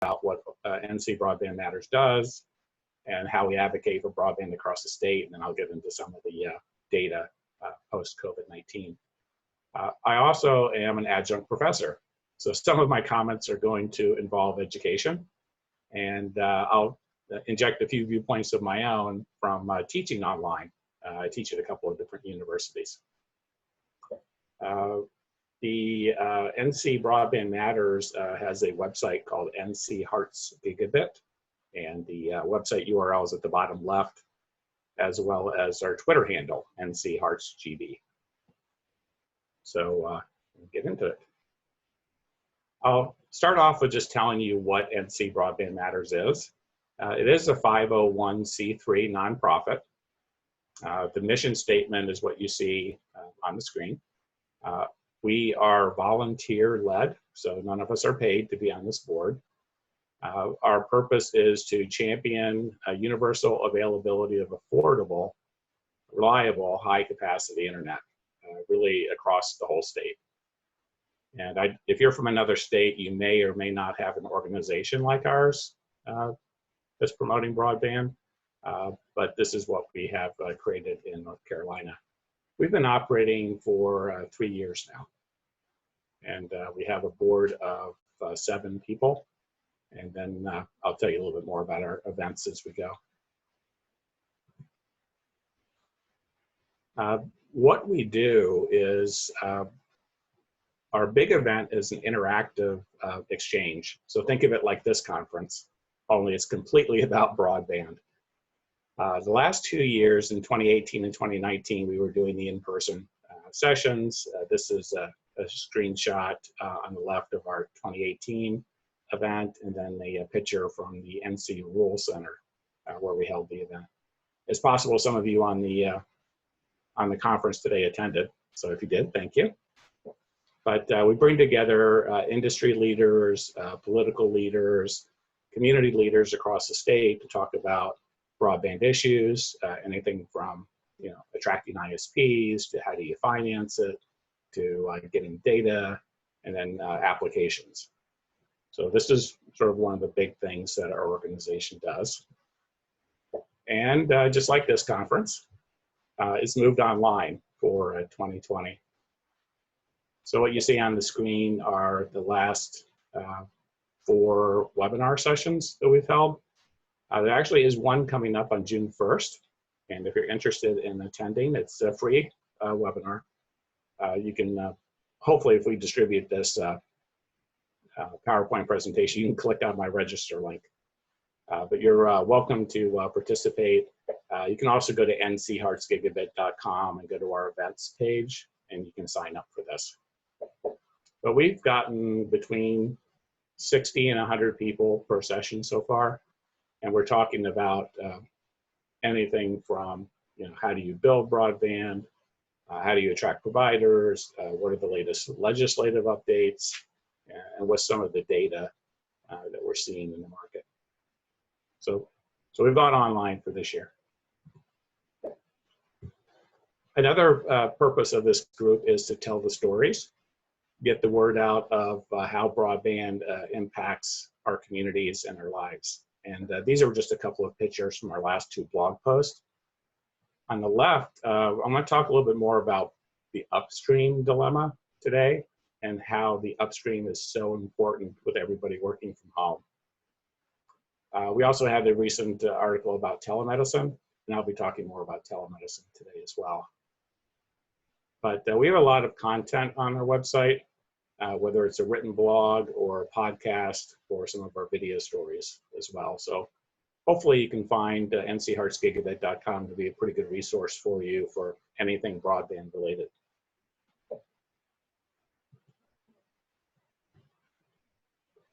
about what NC Broadband Matters does and how we advocate for broadband across the state, and then I'll get into some of the data post-COVID-19. I also am an adjunct professor, so some of my comments are going to involve education, and I'll inject a few viewpoints of my own from teaching online. I teach at a couple of different universities. The NC Broadband Matters has a website called NC Hearts Gigabit, and the website URL is at the bottom left, as well as our Twitter handle, NC Hearts GB. So get into it. I'll start off with just telling you what NC Broadband Matters is. It is a 501c3 nonprofit. The mission statement is what you see on the screen. We are volunteer-led, so none of us are paid to be on this board. Our purpose is to champion a universal availability of affordable, reliable, high-capacity internet, really across the whole state. And if you're from another state, you may or may not have an organization like ours that's promoting broadband, but this is what we have created in North Carolina. We've been operating for 3 years now, and we have a board of 7 people, and then I'll tell you a little bit more about our events as we go. What we do is our big event is an interactive exchange. So think of it like this conference, only it's completely about broadband. The last 2 years, in 2018 and 2019, we were doing the in-person sessions. This is a screenshot on the left of our 2018 event, and then a picture from the NC Rule Center where we held the event. It's possible some of you on the conference today attended, so if you did, thank you. But we bring together industry leaders, political leaders, community leaders across the state to talk about broadband issues, anything from attracting ISPs to how do you finance it, to getting data, and then applications. So this is sort of one of the big things that our organization does. And just like this conference, it's moved online for 2020. So what you see on the screen are the last 4 webinar sessions that we've held. There actually is one coming up on June 1st. And if you're interested in attending, it's a free webinar. You can, hopefully if we distribute this PowerPoint presentation, you can click on my register link. But you're welcome to participate. You can also go to ncheartsgigabit.com and go to our events page, and you can sign up for this. But we've gotten between 60 and 100 people per session so far, and we're talking about anything from how do you build broadband, how do you attract providers, what are the latest legislative updates, and what's some of the data that we're seeing in the market. So we've gone online for this year. Another purpose of this group is to tell the stories, get the word out of how broadband impacts our communities and our lives. And these are just a couple of pictures from our last 2 blog posts. On the left, I'm going to talk a little bit more about the upstream dilemma today and how the upstream is so important with everybody working from home. We also had a recent article about telemedicine, and I'll be talking more about telemedicine today as well. But we have a lot of content on our website, whether it's a written blog or a podcast or some of our video stories as well. So hopefully you can find ncheartsgigabit.com to be a pretty good resource for you for anything broadband related.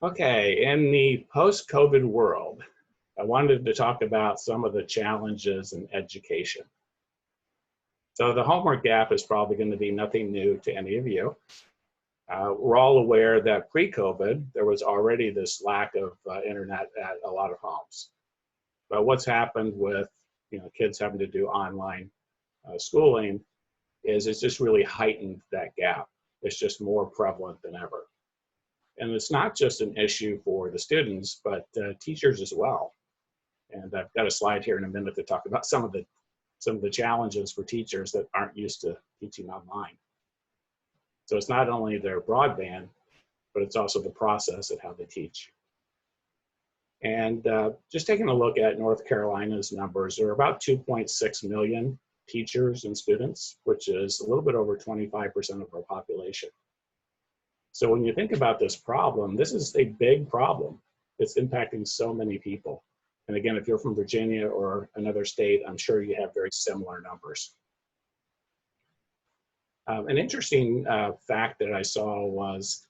Okay, in the post-COVID world, I wanted to talk about some of the challenges in education. So the homework gap is probably going to be nothing new to any of you. We're all aware that pre-COVID, there was already this lack of internet at a lot of homes. But what's happened with kids having to do online schooling is it's just really heightened that gap. It's just more prevalent than ever. And it's not just an issue for the students, but teachers as well. And I've got a slide here in a minute to talk about some of the challenges for teachers that aren't used to teaching online. So it's not only their broadband, but it's also the process of how they teach. And just taking a look at North Carolina's numbers, there are about 2.6 million teachers and students, which is a little bit over 25% of our population. So when you think about this problem, this is a big problem. It's impacting so many people. And again, if you're from Virginia or another state, I'm sure you have very similar numbers. An interesting fact that I saw was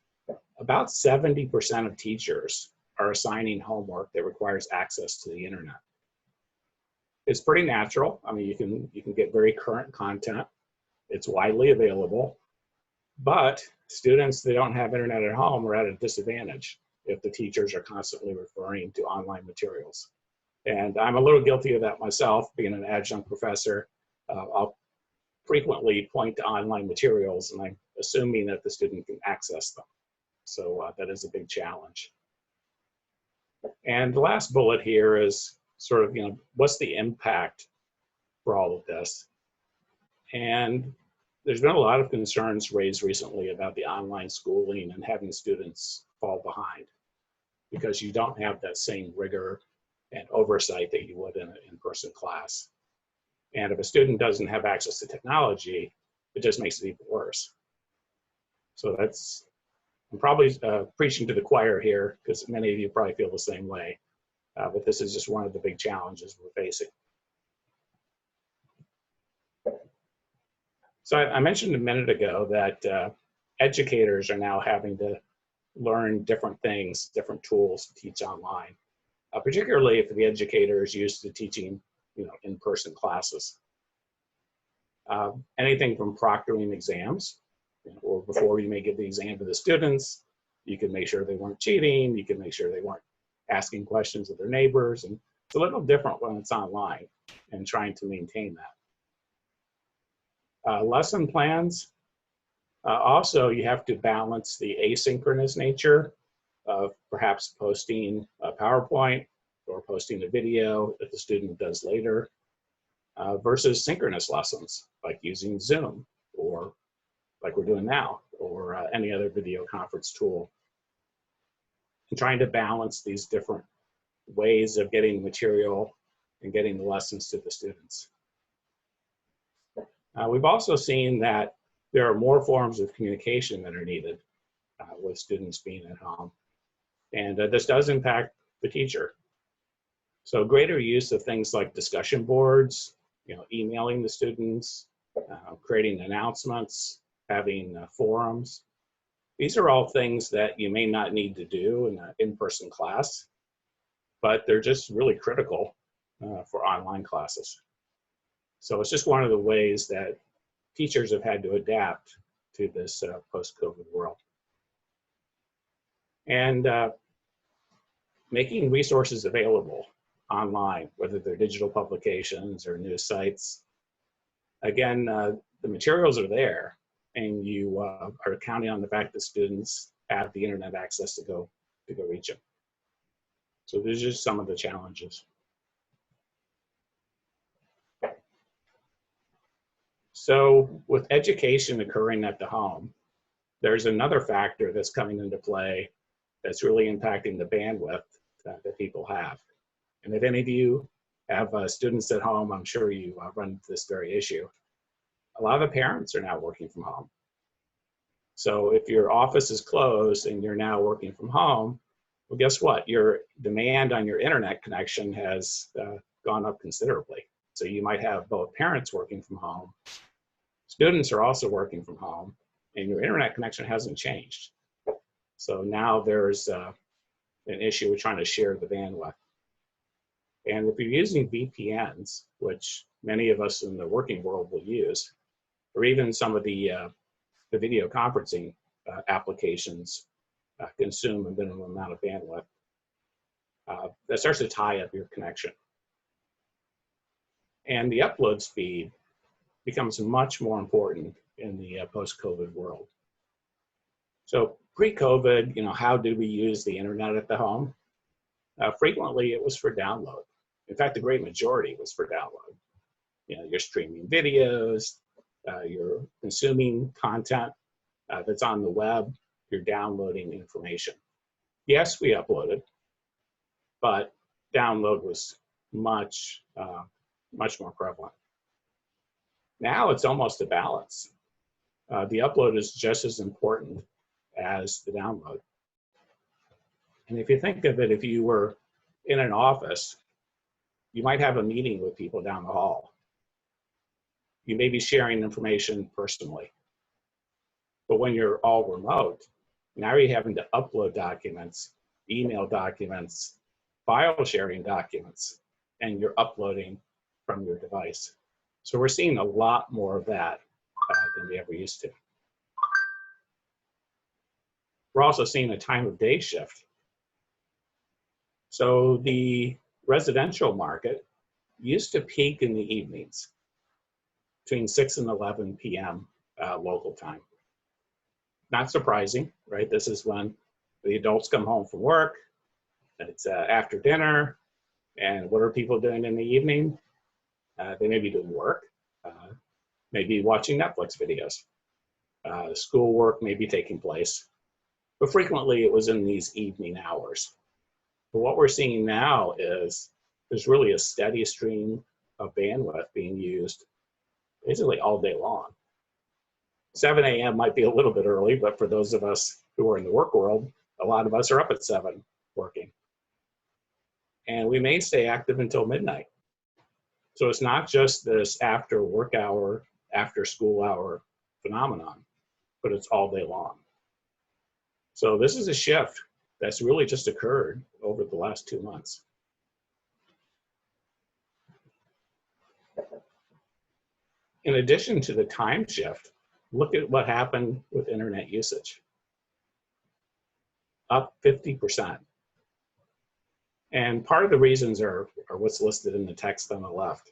about 70% of teachers are assigning homework that requires access to the internet. It's pretty natural. I mean, you can get very current content. It's widely available, but students that don't have internet at home are at a disadvantage if the teachers are constantly referring to online materials. And I'm a little guilty of that myself, being an adjunct professor. I'll frequently point to online materials, and I'm assuming that the student can access them. So that is a big challenge. And the last bullet here is sort of, what's the impact for all of this? And there's been a lot of concerns raised recently about the online schooling and having students fall behind because you don't have that same rigor and oversight that you would in an in-person class. And if a student doesn't have access to technology, it just makes it even worse. So I'm probably preaching to the choir here because many of you probably feel the same way, but this is just one of the big challenges we're facing. So I mentioned a minute ago that educators are now having to learn different things, different tools to teach online, particularly if the educator is used to teaching in-person classes. Anything from proctoring exams, or before you may give the exam to the students, you can make sure they weren't cheating, you can make sure they weren't asking questions of their neighbors, and it's a little different when it's online and trying to maintain that. Lesson plans, also you have to balance the asynchronous nature of perhaps posting a PowerPoint or posting a video that the student does later versus synchronous lessons like using Zoom or like we're doing now or any other video conference tool. And trying to balance these different ways of getting material and getting the lessons to the students. We've also seen that there are more forms of communication that are needed with students being at home. And this does impact the teacher. So greater use of things like discussion boards, emailing the students, creating announcements, having forums. These are all things that you may not need to do in an in-person class, but they're just really critical for online classes. So it's just one of the ways that teachers have had to adapt to this post-COVID world. And making resources available online, whether they're digital publications or news sites. Again, the materials are there, and you are counting on the fact that students have the internet access to go reach them. So these are just some of the challenges. So with education occurring at the home, there's another factor that's coming into play that's really impacting the bandwidth that people have. And if any of you have students at home, I'm sure you run into this very issue. A lot of the parents are now working from home. So if your office is closed and you're now working from home, well, guess what? Your demand on your internet connection has gone up considerably. So you might have both parents working from home, students are also working from home, and your internet connection hasn't changed. So now there's an issue with trying to share the bandwidth. And if you're using VPNs, which many of us in the working world will use, or even some of the video conferencing applications consume a minimum amount of bandwidth, that starts to tie up your connection. And the upload speed becomes much more important in the post-COVID world. So Pre-COVID, how did we use the internet at the home? Frequently, it was for download. In fact, the great majority was for download. You're streaming videos, you're consuming content that's on the web, you're downloading information. Yes, we uploaded, but download was much more prevalent. Now it's almost a balance. The upload is just as important as the download. And if you think of it, if you were in an office, you might have a meeting with people down the hall. You may be sharing information personally. But when you're all remote, now you're having to upload documents, email documents, file sharing documents, and you're uploading from your device. So we're seeing a lot more of that than we ever used to. We're also seeing a time of day shift. So the residential market used to peak in the evenings between 6 and 11 p.m. Local time. Not surprising, right? This is when the adults come home from work. It's after dinner. And what are people doing in the evening? They may be doing work, maybe watching Netflix videos. Schoolwork may be taking place. But frequently it was in these evening hours. But what we're seeing now is there's really a steady stream of bandwidth being used basically all day long. 7 a.m. might be a little bit early, but for those of us who are in the work world, a lot of us are up at 7 working. And we may stay active until midnight. So it's not just this after work hour, after school hour phenomenon, but it's all day long. So this is a shift that's really just occurred over the last 2 months. In addition to the time shift, look at what happened with internet usage. Up 50%. And part of the reasons are what's listed in the text on the left.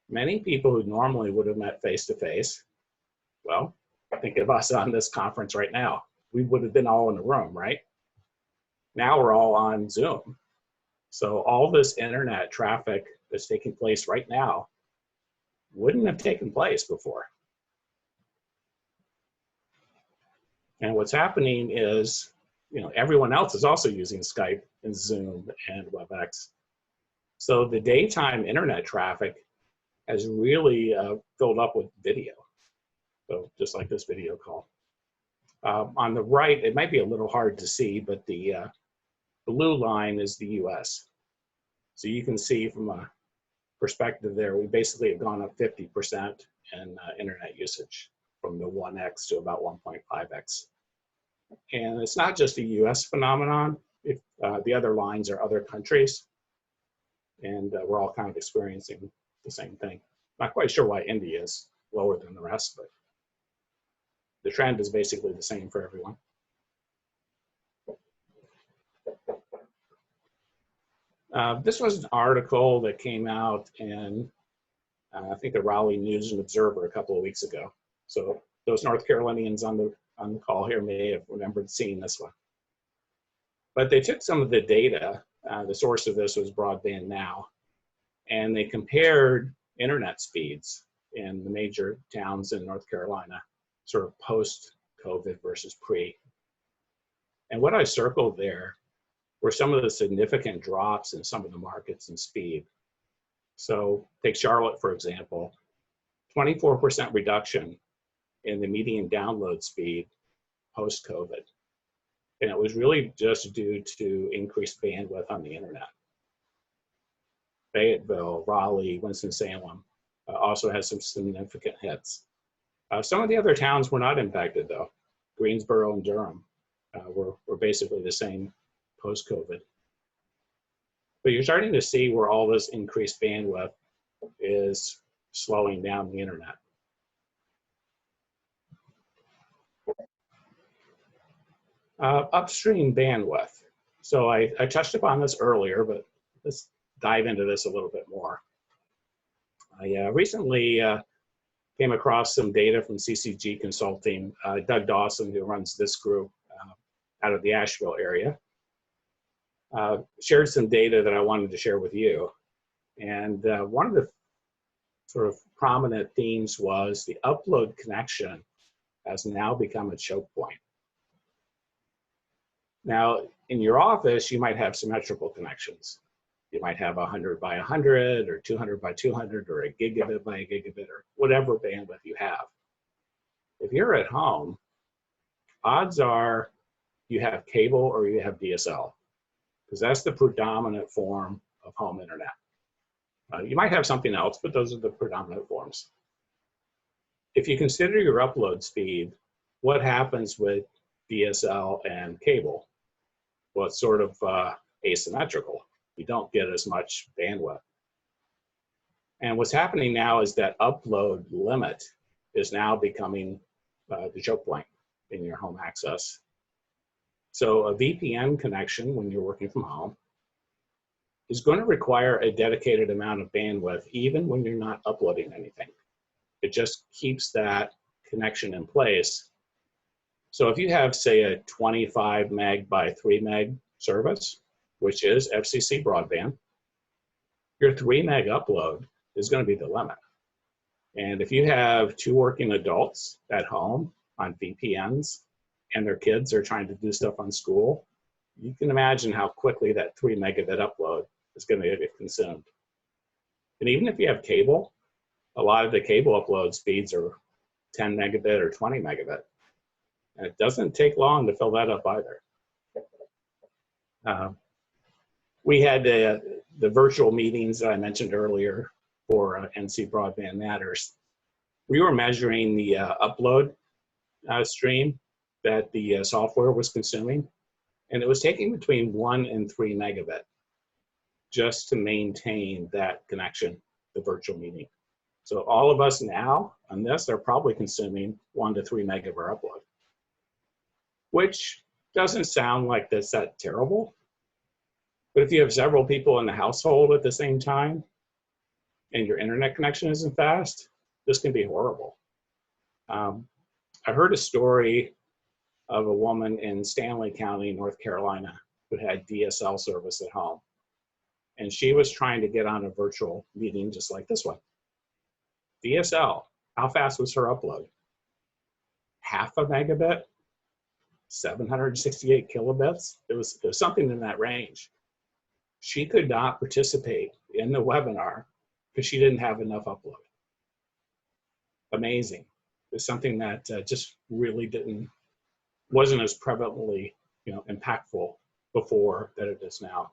Many people who normally would have met face-to-face, well, think of us on this conference right now. We would have been all in a room, right? Now we're all on Zoom. So all this internet traffic that's taking place right now wouldn't have taken place before. And what's happening is, everyone else is also using Skype and Zoom and WebEx. So the daytime internet traffic has really filled up with video. So just like this video call. On the right, it might be a little hard to see, but the blue line is the US. So you can see from a perspective there, we basically have gone up 50% in internet usage from the 1x to about 1.5x. And it's not just a US phenomenon. The other lines are other countries. And we're all kind of experiencing the same thing. Not quite sure why India is lower than the rest, but the trend is basically the same for everyone. This was an article that came out in, I think, the Raleigh News and Observer a couple of weeks ago. So those North Carolinians on the call here may have remembered seeing this one. But they took some of the data, the source of this was Broadband Now, and they compared internet speeds in the major towns in North Carolina, sort of post-COVID versus pre. And what I circled there were some of the significant drops in some of the markets in speed. So take Charlotte, for example, 24% reduction in the median download speed post-COVID. And it was really just due to increased bandwidth on the internet. Fayetteville, Raleigh, Winston-Salem also has some significant hits. Some of the other towns were not impacted though. Greensboro and Durham were basically the same post-COVID. But you're starting to see where all this increased bandwidth is slowing down the internet. Upstream bandwidth. So I touched upon this earlier, but let's dive into this a little bit more. I recently came across some data from CCG Consulting. Doug Dawson, who runs this group, out of the Asheville area, shared some data that I wanted to share with you. And one of the sort of prominent themes was the upload connection has now become a choke point. Now, in your office, you might have symmetrical connections. You might have 100 by 100 or 200 by 200 or a gigabit by a gigabit or whatever bandwidth you have. If you're at home, odds are you have cable or you have DSL, because that's the predominant form of home internet. You might have something else, but those are the predominant forms. If you consider your upload speed, what happens with DSL and cable? Well, it's sort of asymmetrical. You don't get as much bandwidth. And what's happening now is that upload limit is now becoming the choke point in your home access. So a VPN connection when you're working from home is going to require a dedicated amount of bandwidth even when you're not uploading anything. It just keeps that connection in place. So if you have, say, a 25 meg by 3 meg service, which is FCC broadband, your 3 meg upload is going to be the limit. And if you have 2 working adults at home on VPNs and their kids are trying to do stuff on school, you can imagine how quickly that 3 megabit upload is going to get consumed. And even if you have cable, a lot of the cable upload speeds are 10 megabit or 20 megabit. And it doesn't take long to fill that up either. We had the virtual meetings that I mentioned earlier for NC Broadband Matters. We were measuring the upload stream that the software was consuming, and it was taking between 1 and 3 megabit just to maintain that connection, the virtual meeting. So all of us now on this are probably consuming 1 to 3 meg of our upload, which doesn't sound like that's that terrible. But if you have several people in the household at the same time and your internet connection isn't fast, this can be horrible. I heard a story of a woman in Stanley County, North Carolina, who had DSL service at home. And she was trying to get on a virtual meeting just like this one. DSL, how fast was her upload? Half a megabit? 768 kilobits? It was something in that range. She could not participate in the webinar because she didn't have enough upload. Amazing. It's something that just really wasn't as prevalently, impactful before that it is now.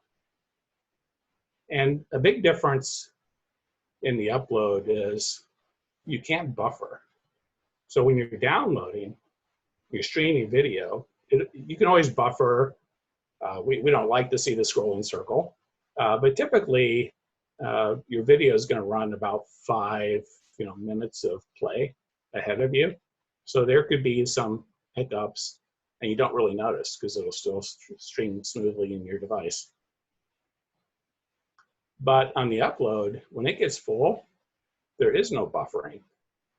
And a big difference in the upload is you can't buffer. So when you're downloading, you're streaming video, you can always buffer. We don't like to see the scrolling circle, but typically your video is going to run about 5 minutes of play ahead of you. So there could be some hiccups and you don't really notice because it'll still stream smoothly in your device. But on the upload, when it gets full, there is no buffering.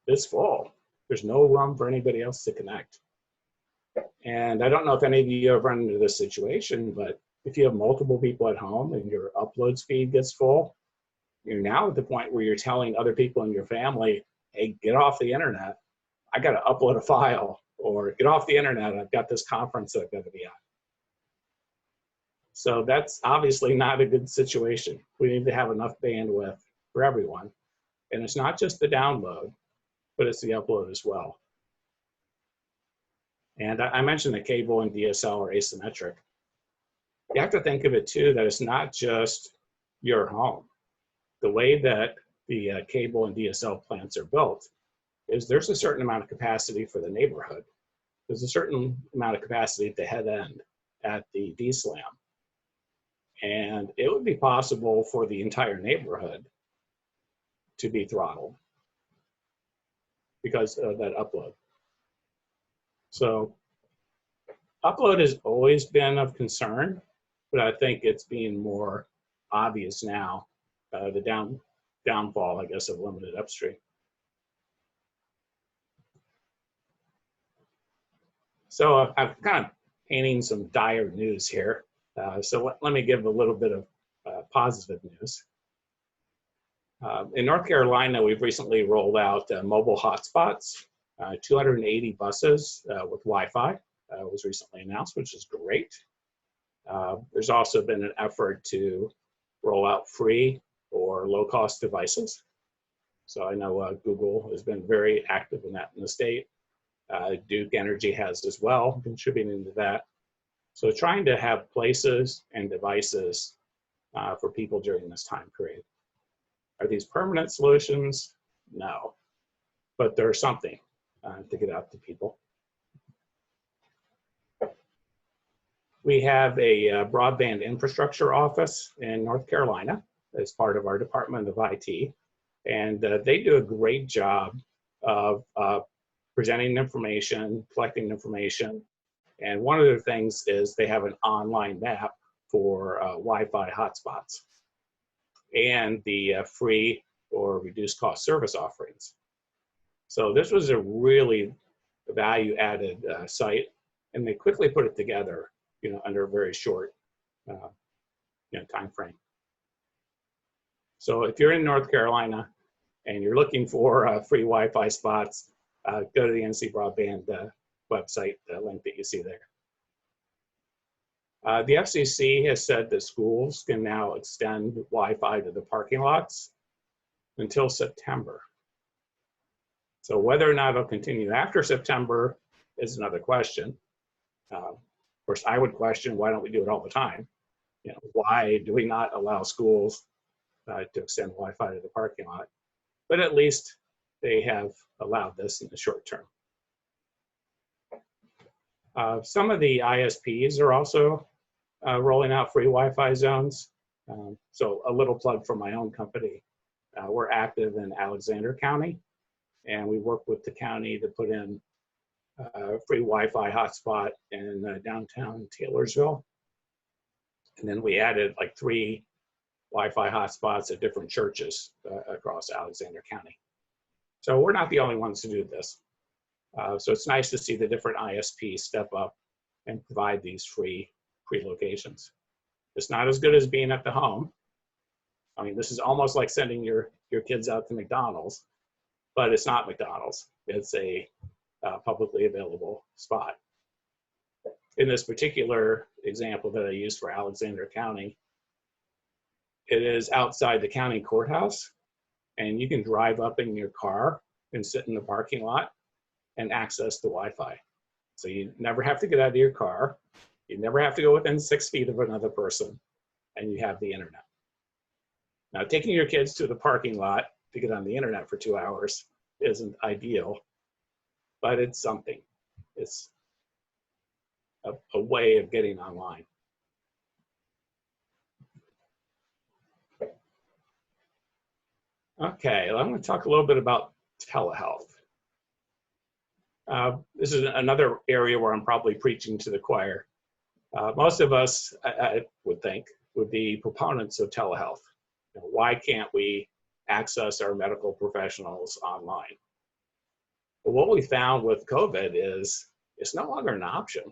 It's full. There's no room for anybody else to connect. And I don't know if any of you have run into this situation, but if you have multiple people at home and your upload speed gets full, you're now at the point where you're telling other people in your family, hey, get off the internet. I got to upload a file, or get off the internet. I've got this conference that I've got to be on. So that's obviously not a good situation. We need to have enough bandwidth for everyone. And it's not just the download, but it's the upload as well. And I mentioned that cable and DSL are asymmetric. You have to think of it too, that it's not just your home. The way that the cable and DSL plants are built is there's a certain amount of capacity for the neighborhood. There's a certain amount of capacity at the head end at the DSLAM. And it would be possible for the entire neighborhood to be throttled because of that upload. So upload has always been of concern, but I think it's being more obvious now, the downfall, I guess, of limited upstream. So I've kind of painting some dire news here. So let me give a little bit of positive news. In North Carolina, we've recently rolled out mobile hotspots, 280 buses with Wi-Fi was recently announced, which is great. There's also been an effort to roll out free or low-cost devices. So I know Google has been very active in that in the state. Duke Energy has as well, contributing to that. So trying to have places and devices for people during this time period. Are these permanent solutions? No, but they're something to get out to people. We have a broadband infrastructure office in North Carolina as part of our Department of IT, and they do a great job of presenting information, collecting information, and one of the things is they have an online map for Wi-Fi hotspots and the free or reduced cost service offerings. So this was a really value-added site, and they quickly put it together, under a very short, time frame. So if you're in North Carolina and you're looking for free Wi-Fi spots, go to the NC Broadband website, the link that you see there. The FCC has said that schools can now extend Wi-Fi to the parking lots until September. So whether or not it'll continue after September is another question. Of course, I would question, why don't we do it all the time? Why do we not allow schools to extend Wi-Fi to the parking lot? But at least they have allowed this in the short term. Some of the ISPs are also rolling out free Wi-Fi zones. So a little plug for my own company. We're active in Alexander County, and we work with the county to put in a free Wi-Fi hotspot in downtown Taylorsville. And then we added like 3 Wi-Fi hotspots at different churches across Alexander County. So we're not the only ones to do this. So it's nice to see the different ISPs step up and provide these free locations. It's not as good as being at the home. I mean, this is almost like sending your kids out to McDonald's, but it's not McDonald's. It's a publicly available spot. In this particular example that I used for Alexander County, it is outside the county courthouse, and you can drive up in your car and sit in the parking lot and access the Wi-Fi. So you never have to get out of your car. You never have to go within 6 feet of another person, and you have the internet. Now, taking your kids to the parking lot to get on the internet for 2 hours isn't ideal, but it's something. It's a way of getting online. Okay, I'm going to talk a little bit about telehealth. This is another area where I'm probably preaching to the choir. Most of us, I would think, would be proponents of telehealth. Why can't we access our medical professionals online? But what we found with COVID is it's no longer an option.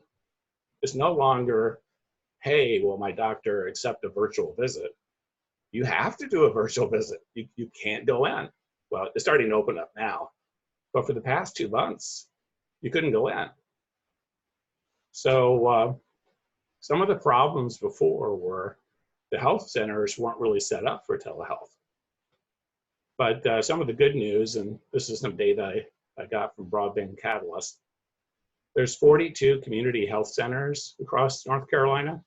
It's no longer, hey, will my doctor accept a virtual visit? You have to do a virtual visit. You can't go in. Well, it's starting to open up now. But for the past 2 months, you couldn't go in. So some of the problems before were the health centers weren't really set up for telehealth. But some of the good news, and this is some data I got from Broadband Catalyst, there's 42 community health centers across North Carolina,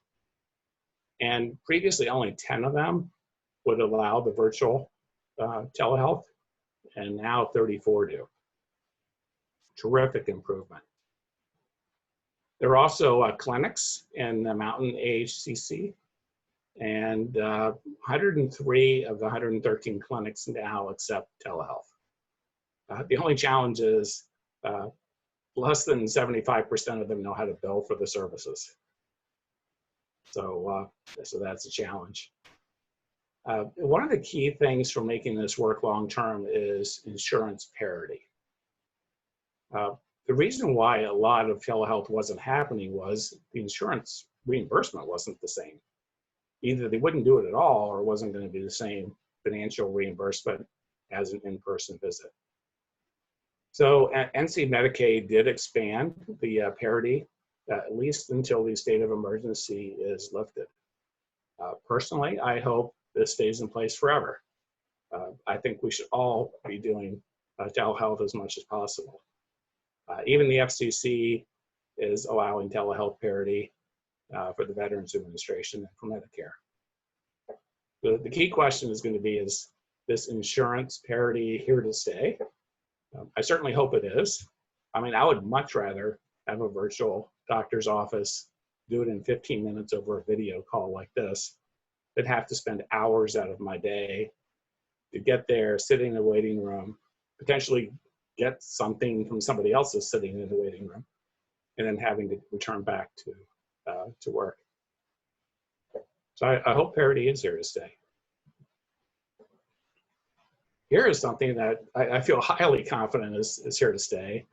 and previously only 10 of them would allow the virtual telehealth, and now 34 do. Terrific improvement. There are also clinics in the Mountain AHCC, and 103 of the 113 clinics now accept telehealth. The only challenge is less than 75% of them know how to bill for the services. So that's a challenge. One of the key things for making this work long-term is insurance parity. The reason why a lot of telehealth wasn't happening was the insurance reimbursement wasn't the same. Either they wouldn't do it at all or it wasn't going to be the same financial reimbursement as an in-person visit. So NC Medicaid did expand the parity, at least until the state of emergency is lifted. Personally, I hope this stays in place forever. I think we should all be doing telehealth as much as possible. Even the FCC is allowing telehealth parity for the Veterans Administration and for Medicare. The key question is going to be, is this insurance parity here to stay? I certainly hope it is. I mean, I would much rather have a virtual doctor's office, do it in 15 minutes over a video call like this, than have to spend hours out of my day to get there, sitting in a waiting room, potentially get something from somebody else that's sitting in the waiting room, and then having to return back to work. So I hope parity is here to stay. Here is something that I feel highly confident is here to stay,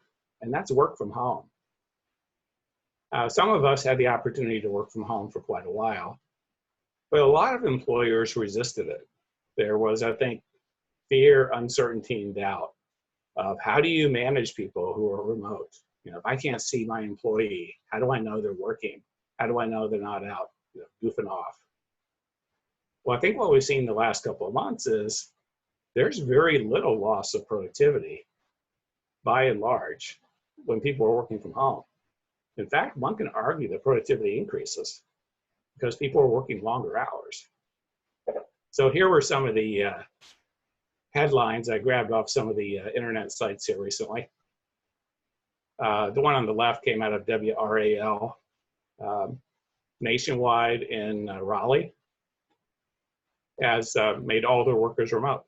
and that's work from home. Some of us had the opportunity to work from home for quite a while, but a lot of employers resisted it. There was, I think, fear, uncertainty, and doubt of how do you manage people who are remote? You know, if I can't see my employee, how do I know they're working? How do I know they're not out, you know, goofing off? Well, I think what we've seen the last couple of months is there's very little loss of productivity, by and large, when people are working from home. In fact, one can argue that productivity increases because people are working longer hours. So here were some of the headlines I grabbed off some of the internet sites here recently. The one on the left came out of WRAL, nationwide in Raleigh, has made all their workers remote.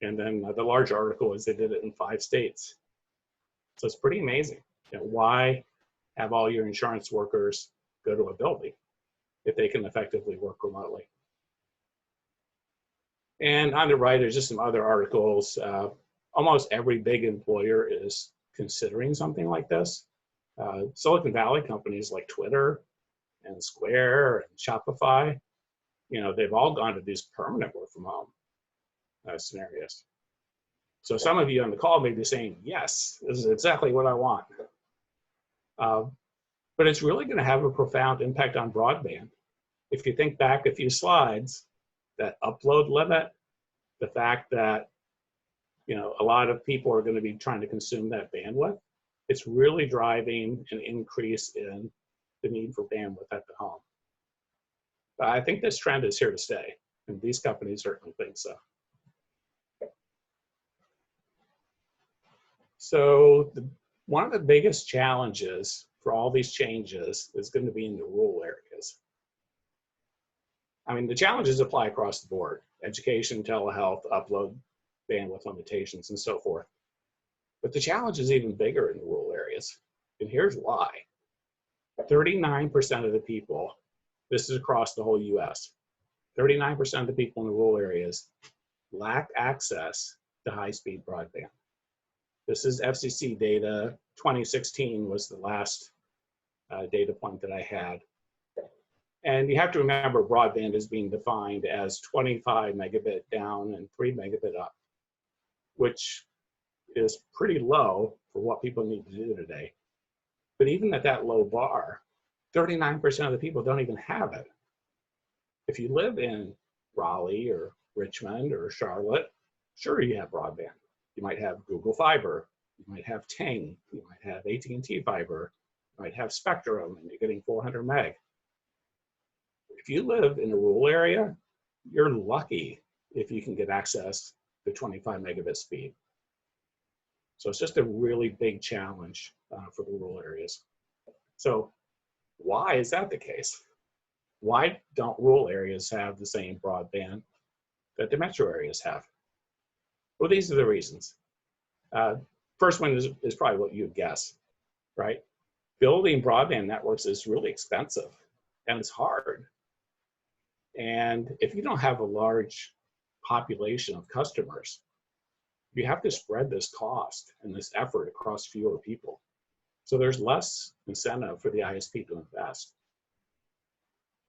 And then the large article is they did it in 5 states. So it's pretty amazing. You know, why have all your insurance workers go to a building if they can effectively work remotely? And on the right, there's just some other articles. Almost every big employer is considering something like this. Silicon Valley companies like Twitter and Square and Shopify, you know, they've all gone to these permanent work from home scenarios. So some of you on the call may be saying, yes, this is exactly what I want. But it's really going to have a profound impact on broadband. If you think back a few slides, that upload limit, the fact that, you know, a lot of people are going to be trying to consume that bandwidth, it's really driving an increase in the need for bandwidth at the home. But I think this trend is here to stay, and these companies certainly think so. So one of the biggest challenges for all these changes is going to be in the rural areas. I mean, the challenges apply across the board: education, telehealth, upload, bandwidth limitations, and so forth. But the challenge is even bigger in the rural areas. And here's why. 39% of the people, this is across the whole US, 39% of the people in the rural areas lack access to high-speed broadband. This is FCC data. 2016 was the last data point that I had. And you have to remember, broadband is being defined as 25 megabit down and 3 megabit up, which is pretty low for what people need to do today. But even at that low bar, 39% of the people don't even have it. If you live in Raleigh or Richmond or Charlotte, sure, you have broadband. You might have Google Fiber, you might have Ting, you might have AT&T Fiber, you might have Spectrum, and you're getting 400 meg. If you live in a rural area, you're lucky if you can get access to 25 megabit speed. So it's just a really big challenge for the rural areas. So why is that the case? Why don't rural areas have the same broadband that the metro areas have? Well, these are the reasons. First one is probably what you'd guess, right? Building broadband networks is really expensive and it's hard. And if you don't have a large population of customers, you have to spread this cost and this effort across fewer people. So there's less incentive for the ISP to invest.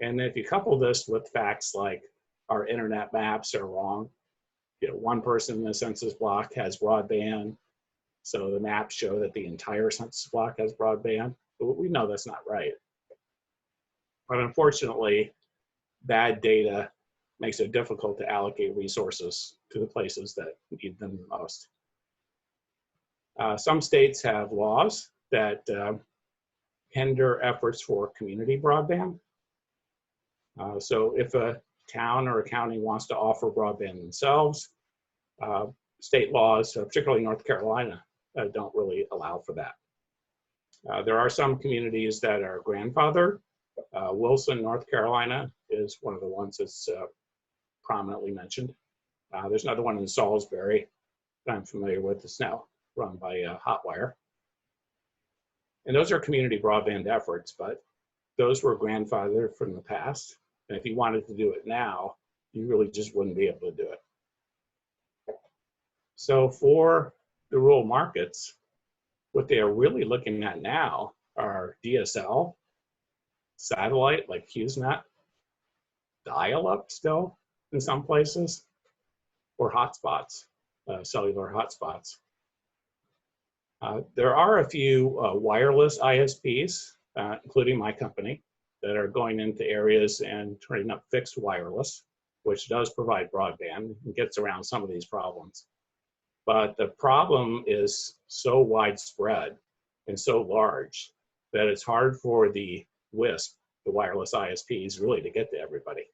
And if you couple this with facts like our internet maps are wrong, one person in the census block has broadband, so the maps show that the entire census block has broadband. But we know that's not right. But unfortunately, bad data makes it difficult to allocate resources to the places that need them the most. Some states have laws that hinder efforts for community broadband. So if a town or a county wants to offer broadband themselves, state laws, particularly North Carolina, don't really allow for that. There are some communities that are grandfathered. Wilson, North Carolina is one of the ones that's prominently mentioned. There's another one in Salisbury that I'm familiar with. It's now run by Hotwire. And those are community broadband efforts, but those were grandfathered from the past. And if you wanted to do it now, you really just wouldn't be able to do it. So for the rural markets, what they are really looking at now are DSL, satellite like HughesNet, dial-up still in some places, or hotspots, cellular hotspots. There are a few wireless ISPs, including my company, that are going into areas and turning up fixed wireless, which does provide broadband and gets around some of these problems. But the problem is so widespread and so large that it's hard for the WISP, the wireless ISPs, really to get to everybody.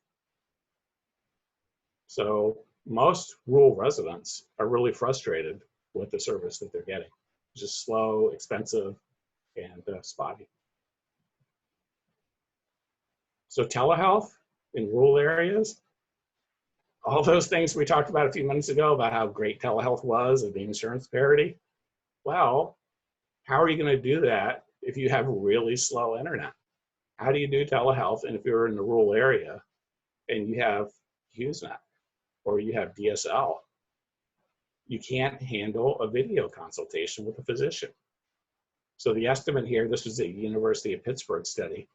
So most rural residents are really frustrated with the service that they're getting. It's just slow, expensive, and spotty. So telehealth in rural areas, all those things we talked about a few minutes ago about how great telehealth was and the insurance parity. Well, how are you going to do that if you have really slow internet? How do you do telehealth? And if you're in the rural area and you have HughesNet or you have DSL, you can't handle a video consultation with a physician. So the estimate here, this was a University of Pittsburgh study,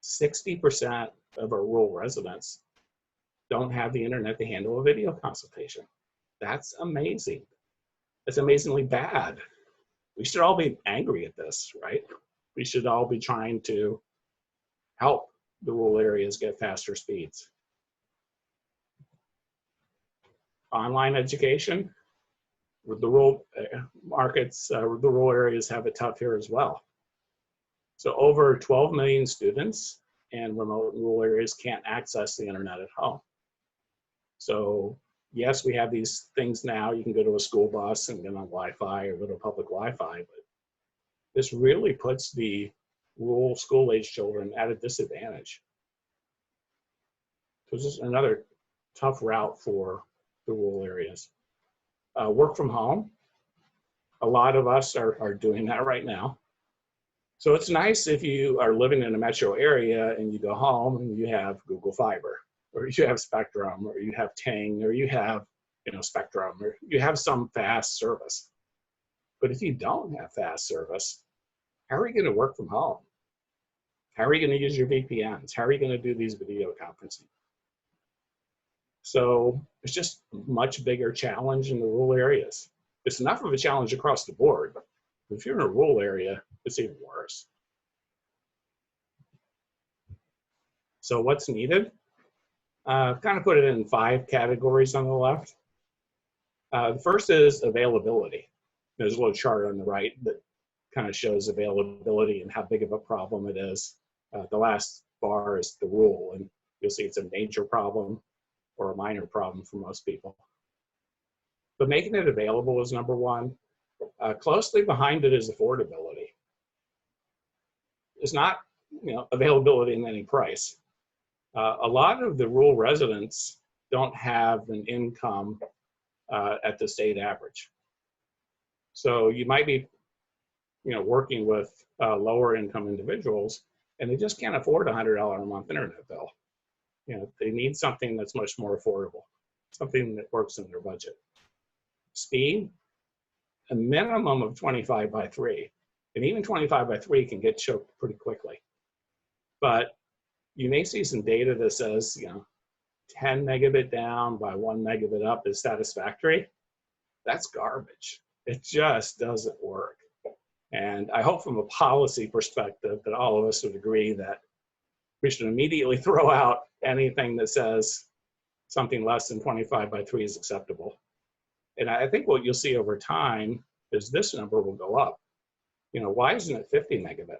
60% of our rural residents don't have the internet to handle a video consultation. That's amazing. It's amazingly bad. We should all be angry at this, right? We should all be trying to help the rural areas get faster speeds. Online education, with the rural markets, the rural areas have it tough here as well. So over 12 million students in remote and rural areas can't access the internet at home. So yes, we have these things now. You can go to a school bus and get on Wi-Fi or go to public Wi-Fi, but this really puts the rural school-age children at a disadvantage. So this is another tough route for the rural areas. Work from home. A lot of us are doing that right now. So it's nice if you are living in a metro area and you go home and you have Google Fiber, or you have Spectrum, or you have Ting, or you have Spectrum, or you have some fast service. But if you don't have fast service, how are you going to work from home? How are you going to use your VPNs? How are you going to do these video conferencing? So it's just a much bigger challenge in the rural areas. It's enough of a challenge across the board, but if you're in a rural area, it's even worse. So what's needed? Kind of put it in 5 categories on the left. The first is availability. There's a little chart on the right that kind of shows availability and how big of a problem it is. The last bar is the rural, and you'll see it's a major problem or a minor problem for most people. But making it available is number one. Closely behind it is affordability. It's not availability in any price. A lot of the rural residents don't have an income at the state average. So you might be working with lower income individuals, and they just can't afford a $100 a month internet bill. They need something that's much more affordable, something that works in their budget. Speed, a minimum of 25 by 3. And even 25 by 3 can get choked pretty quickly. But you may see some data that says, 10 megabit down by 1 megabit up is satisfactory. That's garbage. It just doesn't work. And I hope from a policy perspective that all of us would agree that we should immediately throw out anything that says something less than 25 by 3 is acceptable. And I think what you'll see over time is this number will go up. Why isn't it 50 megabit?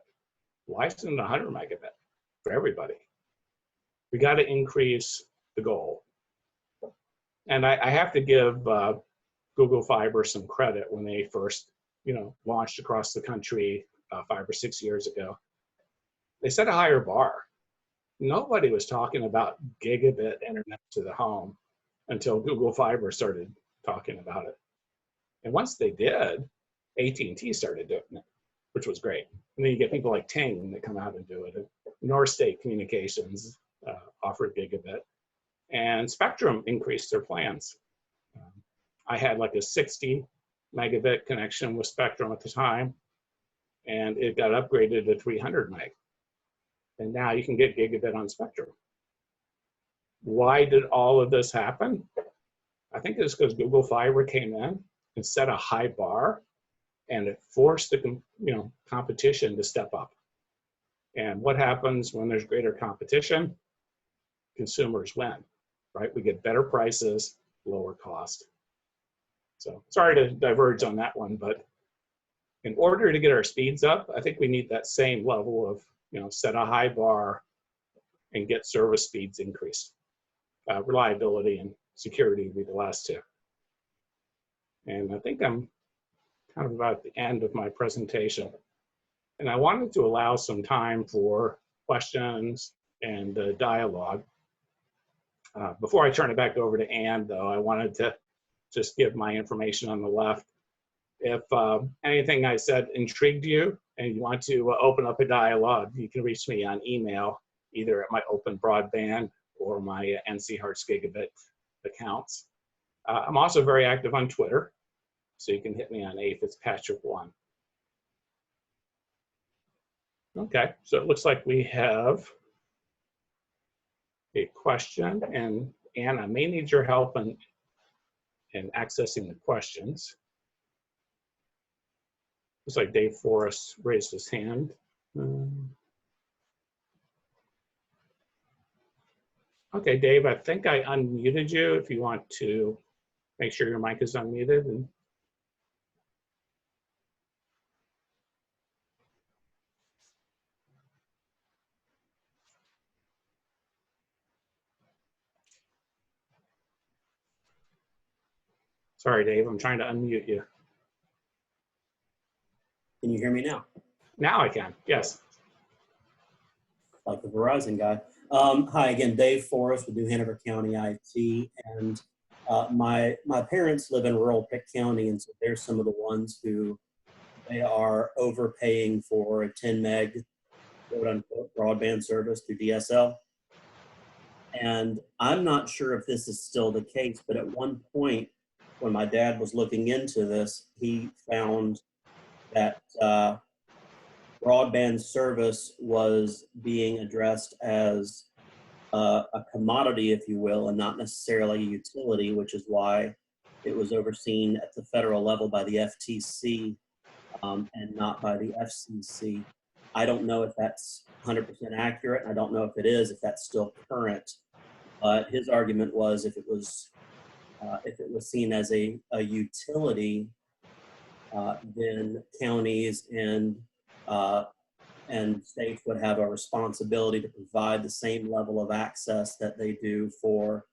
Why isn't it 100 megabit for everybody? We got to increase the goal. And I have to give Google Fiber some credit when they first, launched across the country 5 or 6 years ago. They set a higher bar. Nobody was talking about gigabit internet to the home until Google Fiber started talking about it. And once they did, AT&T started doing it, which was great. And then you get people like Ting that come out and do it. And North State Communications offered gigabit. And Spectrum increased their plans. I had like a 60 megabit connection with Spectrum at the time, and it got upgraded to 300 meg. And now you can get gigabit on Spectrum. Why did all of this happen? I think it's because Google Fiber came in and set a high bar, and it forced the competition to step up. And what happens when there's greater competition? Consumers win, right? We get better prices, lower cost. So sorry to diverge on that one, but in order to get our speeds up, I think we need that same level of, set a high bar and get service speeds increased. Reliability and security would be the last two. And I think I'm kind of about at the end of my presentation. And I wanted to allow some time for questions and dialogue. Before I turn it back over to Ann, though, I wanted to just give my information on the left. If anything I said intrigued you and you want to open up a dialogue, you can reach me on email, either at my open broadband or my NC Hearts Gigabit accounts. I'm also very active on Twitter, so you can hit me on Fitzpatrick1. Okay, so it looks like we have a question, and Ann, I may need your help in accessing the questions. Looks like Dave Forrest raised his hand. Okay, Dave, I think I unmuted you if you want to make sure your mic is unmuted. Sorry, Dave, I'm trying to unmute you. Can you hear me now? Now I can, yes. Like the Verizon guy. Hi again, Dave Forrest with New Hanover County IT, and my parents live in rural Pitt County, and so they're some of the ones who they are overpaying for a 10 meg quote unquote broadband service through DSL. And I'm not sure if this is still the case, but at one point when my dad was looking into this, he found that broadband service was being addressed as a commodity, if you will, and not necessarily a utility, which is why it was overseen at the federal level by the FTC and not by the FCC. I don't know if that's 100% accurate. I don't know if it is, if that's still current. But his argument was if it was seen as a utility, then counties and states would have a responsibility to provide the same level of access that they do for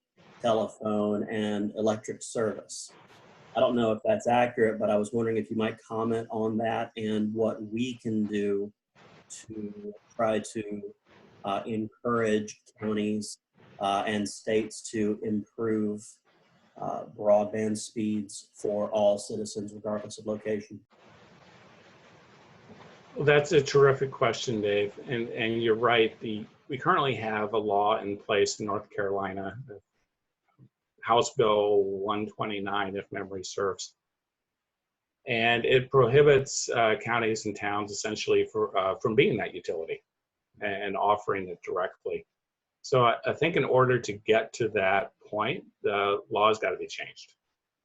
telephone and electric service. I don't know if that's accurate, but I was wondering if you might comment on that and what we can do to try to encourage counties and states to improve broadband speeds for all citizens, regardless of location. Well, that's a terrific question, Dave. And you're right. We currently have a law in place in North Carolina, House Bill 129, if memory serves, And it prohibits counties and towns essentially from being that utility and offering it directly. So I think in order to get to that point, the law has got to be changed.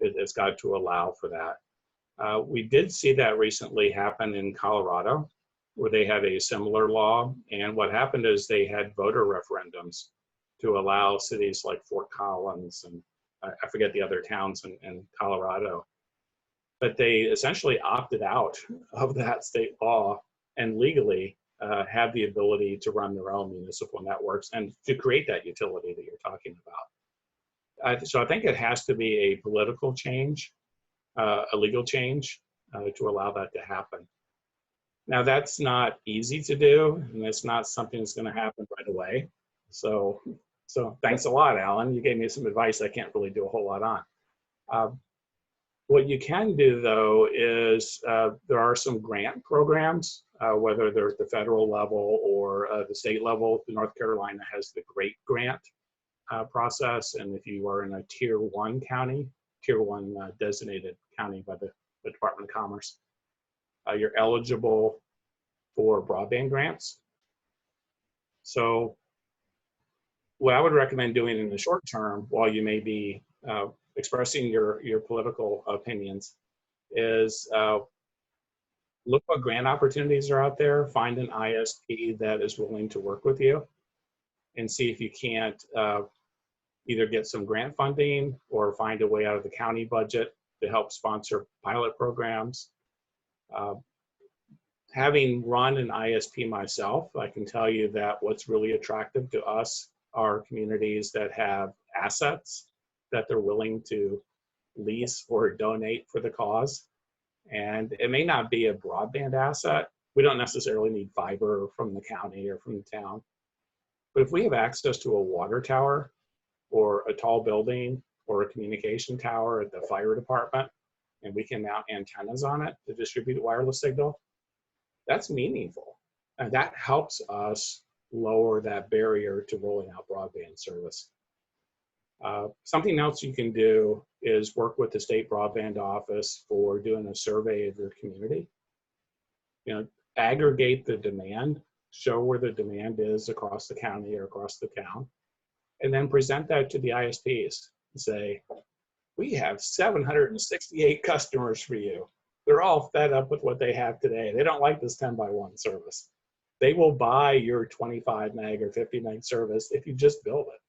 It's got to allow for that. We did see that recently happen in Colorado, where they had a similar law. And what happened is they had voter referendums to allow cities like Fort Collins and I forget the other towns in Colorado, but they essentially opted out of that state law and legally have the ability to run their own municipal networks and to create that utility that you're talking about. So I think it has to be a political change, a legal change to allow that to happen. Now that's not easy to do, and it's not something that's going to happen right away. So thanks a lot, Alan. You gave me some advice I can't really do a whole lot on. What you can do, though, is there are some grant programs, whether they're at the federal level or the state level. North Carolina has the GREAT grant process, and if you are in a Tier 1 county, Tier 1 designated county by the Department of Commerce, you're eligible for broadband grants. So what I would recommend doing in the short term, while you may be expressing your political opinions, is look what grant opportunities are out there, find an ISP that is willing to work with you, and see if you can't either get some grant funding or find a way out of the county budget to help sponsor pilot programs. Having run an ISP myself, I can tell you that what's really attractive to us are communities that have assets that they're willing to lease or donate for the cause. And it may not be a broadband asset. We don't necessarily need fiber from the county or from the town. But if we have access to a water tower or a tall building or a communication tower at the fire department, and we can mount antennas on it to distribute wireless signal, that's meaningful. And that helps us lower that barrier to rolling out broadband service. Something else you can do is work with the state broadband office for doing a survey of your community. You know, aggregate the demand, show where the demand is across the county or across the town, and then present that to the ISPs and say, we have 768 customers for you. They're all fed up with what they have today. They don't like this 10x1 service. They will buy your 25 meg or 50 meg service if you just build it.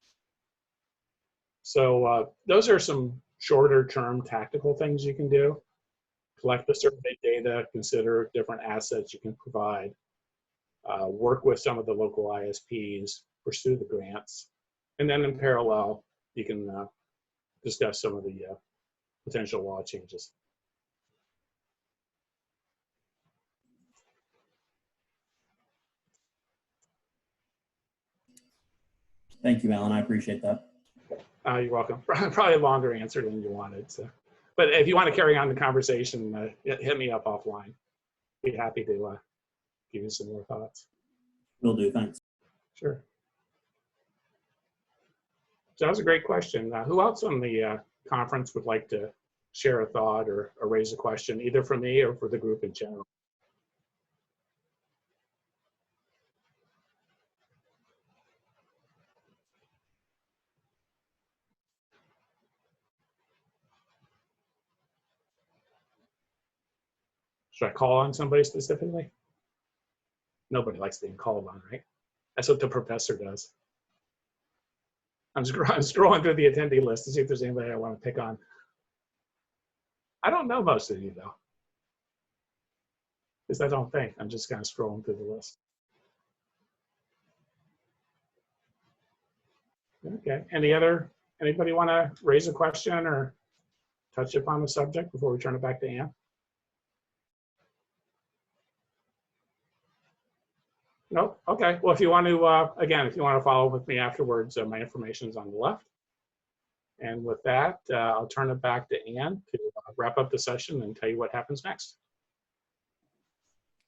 So those are some shorter term tactical things you can do. Collect the survey data, consider different assets you can provide, work with some of the local ISPs, pursue the grants, and then in parallel, you can discuss some of the potential law changes. Thank you, Alan. I appreciate that. You're welcome. Probably a longer answer than you wanted. So. But if you want to carry on the conversation, hit me up offline. Be happy to give you some more thoughts. Will do. Thanks. Sure. So that was a great question. Who else on the conference would like to share a thought or raise a question, either for me or for the group in general? Should I call on somebody specifically? Nobody likes being called on, right? That's what the professor does. I'm scrolling through the attendee list to see if there's anybody I want to pick on. I don't know most of you, though. Because I don't think. I'm just kind of scrolling through the list. Okay. Anybody want to raise a question or touch upon the subject before we turn it back to Ann? Nope. Okay. Well, if you want to, again, if you want to follow with me afterwards, my information is on the left. And with that, I'll turn it back to Ann to wrap up the session and tell you what happens next.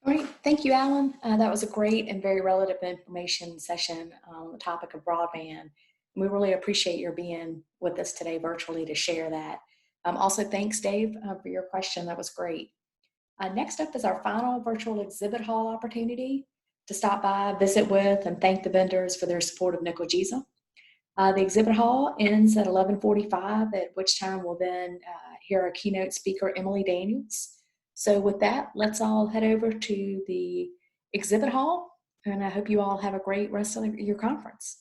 All right. Thank you, Alan. That was a great and very relative information session on the topic of broadband. We really appreciate your being with us today virtually to share that. Also, thanks, Dave, for your question. That was great. Next up is our final virtual exhibit hall opportunity to stop by, visit with, and thank the vendors for their support of Nikojiza. The exhibit hall ends at 11:45, at which time we'll then hear our keynote speaker, Emily Daniels. So with that, let's all head over to the exhibit hall, and I hope you all have a great rest of your conference.